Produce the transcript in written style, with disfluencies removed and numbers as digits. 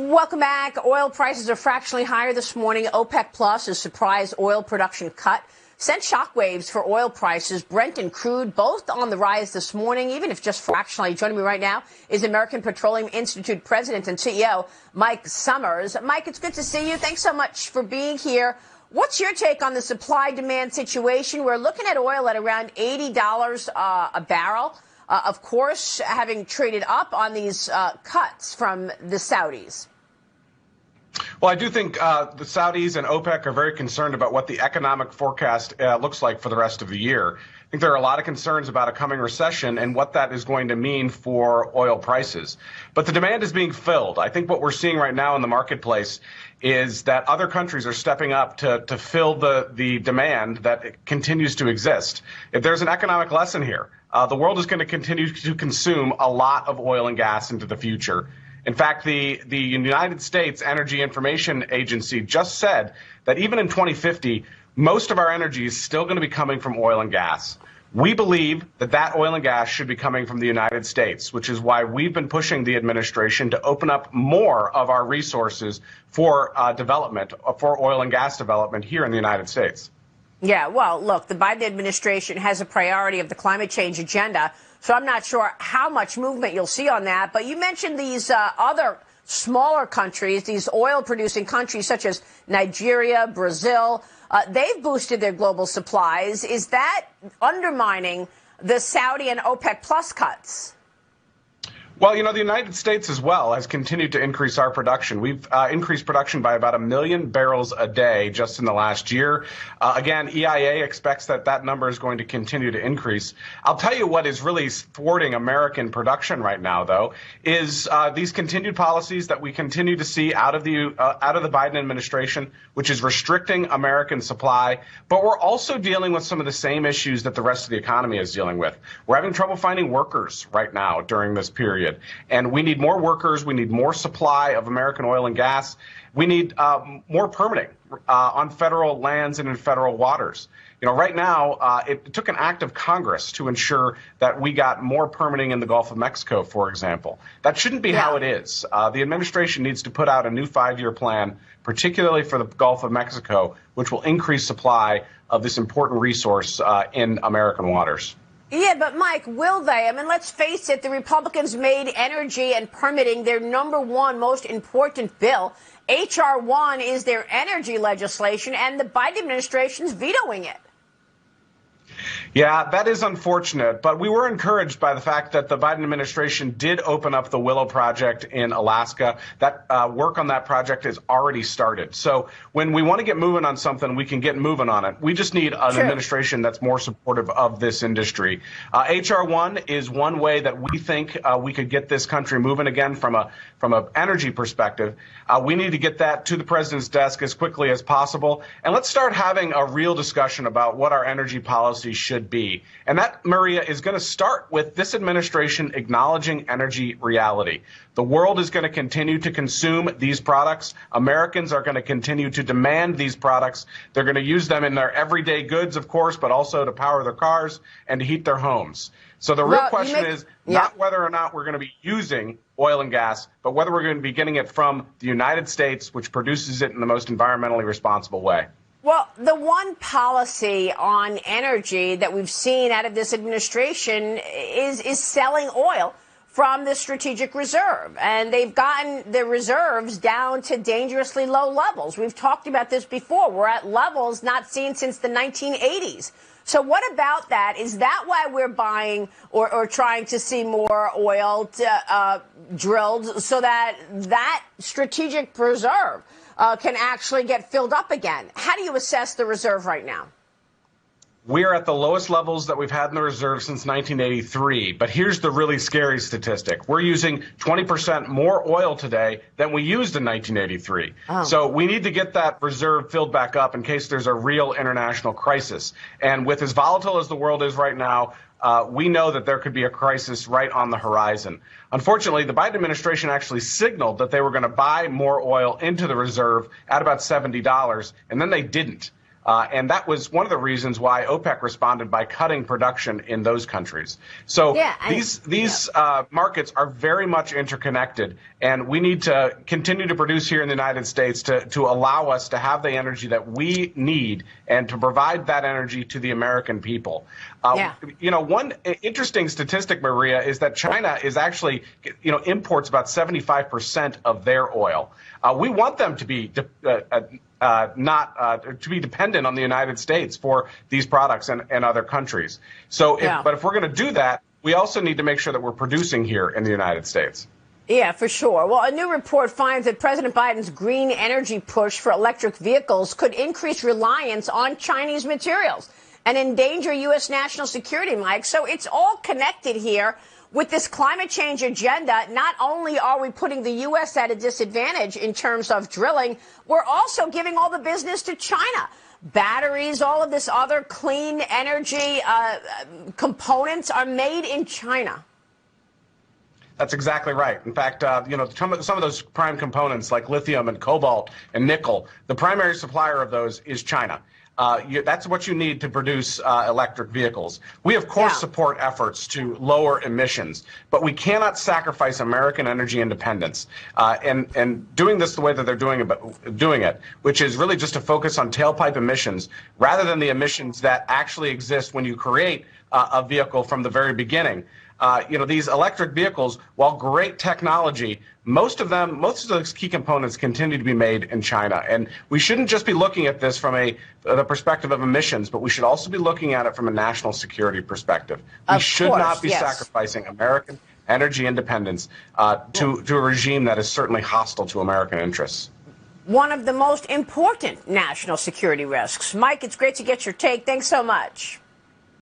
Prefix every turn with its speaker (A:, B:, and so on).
A: Welcome back. Oil prices are fractionally higher this morning. OPEC Plus, a surprise oil production cut, sent shockwaves for oil prices. Brent and crude both on the rise this morning, even if just fractionally. Joining me right now is American Petroleum Institute President and CEO Mike Sommers. Mike, it's good to see you. Thanks so much for being here. What's your take on the supply-demand situation? We're looking at oil at around $80 a barrel. Of course, having traded up on these cuts from the Saudis.
B: Well, I do think the Saudis and OPEC are very concerned about what the economic forecast looks like for the rest of the year. I think there are a lot of concerns about a coming recession and what that is going to mean for oil prices. But the demand is being filled. I think what we're seeing right now in the marketplace is that other countries are stepping up to fill the demand that continues to exist. If there's an economic lesson here, the world is going to continue to consume a lot of oil and gas into the future. In fact, the United States Energy Information Agency just said that even in 2050, most of our energy is still going to be coming from oil and gas. We believe that oil and gas should be coming from the United States, which is why we've been pushing the administration to open up more of our resources for development, for oil and gas development here in the United States.
A: Yeah, well, look, the Biden administration has a priority of the climate change agenda, so I'm not sure how much movement you'll see on that. But you mentioned these other smaller countries, these oil-producing countries such as Nigeria, Brazil. They've boosted their global supplies. Is that undermining the Saudi and OPEC Plus cuts?
B: Well, you know, the United States as well has continued to increase our production. We've increased production by about 1 million barrels a day just in the last year. Again, EIA expects that number is going to continue to increase. I'll tell you what is really thwarting American production right now, though, is these continued policies that we continue to see out of the Biden administration, which is restricting American supply. But we're also dealing with some of the same issues that the rest of the economy is dealing with. We're having trouble finding workers right now during this period. And we need more workers. We need more supply of American oil and gas. We need more permitting on federal lands and in federal waters. You know, right now, it took an act of Congress to ensure that we got more permitting in the Gulf of Mexico, for example. That shouldn't be how it is. The administration needs to put out a new 5-year plan, particularly for the Gulf of Mexico, which will increase supply of this important resource in American waters.
A: Yeah, but Mike, will they? I mean, let's face it, the Republicans made energy and permitting their #1 most important bill. H.R. 1 is their energy legislation, and the Biden administration's vetoing it.
B: Yeah, that is unfortunate, but we were encouraged by the fact that the Biden administration did open up the Willow Project in Alaska. That work on that project has already started. So when we want to get moving on something, we can get moving on it. We just need an administration that's more supportive of this industry. H.R. 1 is one way that we think we could get this country moving again from an energy perspective. We need to get that to the president's desk as quickly as possible. And let's start having a real discussion about what our energy policy should be. And that, Maria, is going to start with this administration acknowledging energy reality. The world is going to continue to consume these products. Americans are going to continue to demand these products. They're going to use them in their everyday goods, of course, but also to power their cars and to heat their homes. So the real question is not whether or not we're going to be using oil and gas, but whether we're going to be getting it from the United States, which produces it in the most environmentally responsible way.
A: Well, the one policy on energy that we've seen out of this administration is selling oil from the strategic reserve. And they've gotten the reserves down to dangerously low levels. We've talked about this before. We're at levels not seen since the 1980s. So what about that? Is that why we're buying or trying to see more oil drilled so that strategic reserve can actually get filled up again? How do you assess the reserve right now?
B: We're at the lowest levels that we've had in the reserve since 1983. But here's the really scary statistic. We're using 20% more oil today than we used in 1983. So we need to get that reserve filled back up in case there's a real international crisis. And with as volatile as the world is right now, we know that there could be a crisis right on the horizon. Unfortunately, the Biden administration actually signaled that they were going to buy more oil into the reserve at about $70, and then they didn't. And that was one of the reasons why OPEC responded by cutting production in those countries. So these markets are very much interconnected, and we need to continue to produce here in the United States to allow us to have the energy that we need and to provide that energy to the American people. You know, one interesting statistic, Maria, is that China is actually, imports about 75% of their oil. We want them to be not to be dependent on the United States for these products and other countries. So, but if we're going to do that, we also need to make sure that we're producing here in the United States.
A: Yeah, for sure. Well, a new report finds that President Biden's green energy push for electric vehicles could increase reliance on Chinese materials and endanger U.S. national security, Mike. So it's all connected here. With this climate change agenda, not only are we putting the U.S. at a disadvantage in terms of drilling, we're also giving all the business to China. Batteries, all of this other clean energy components are made in China.
B: That's exactly right. In fact, some of those prime components like lithium and cobalt and nickel, the primary supplier of those is China. That's what you need to produce electric vehicles. We, of course, support efforts to lower emissions, but we cannot sacrifice American energy independence. And doing this the way that they're doing it, which is really just to focus on tailpipe emissions rather than the emissions that actually exist when you create a vehicle from the very beginning. These electric vehicles, while great technology, most of those key components continue to be made in China. And we shouldn't just be looking at this from the perspective of emissions, but we should also be looking at it from a national security perspective. We should not be sacrificing American energy independence to a regime that is certainly hostile to American interests.
A: One of the most important national security risks. Mike, it's great to get your take. Thanks so much.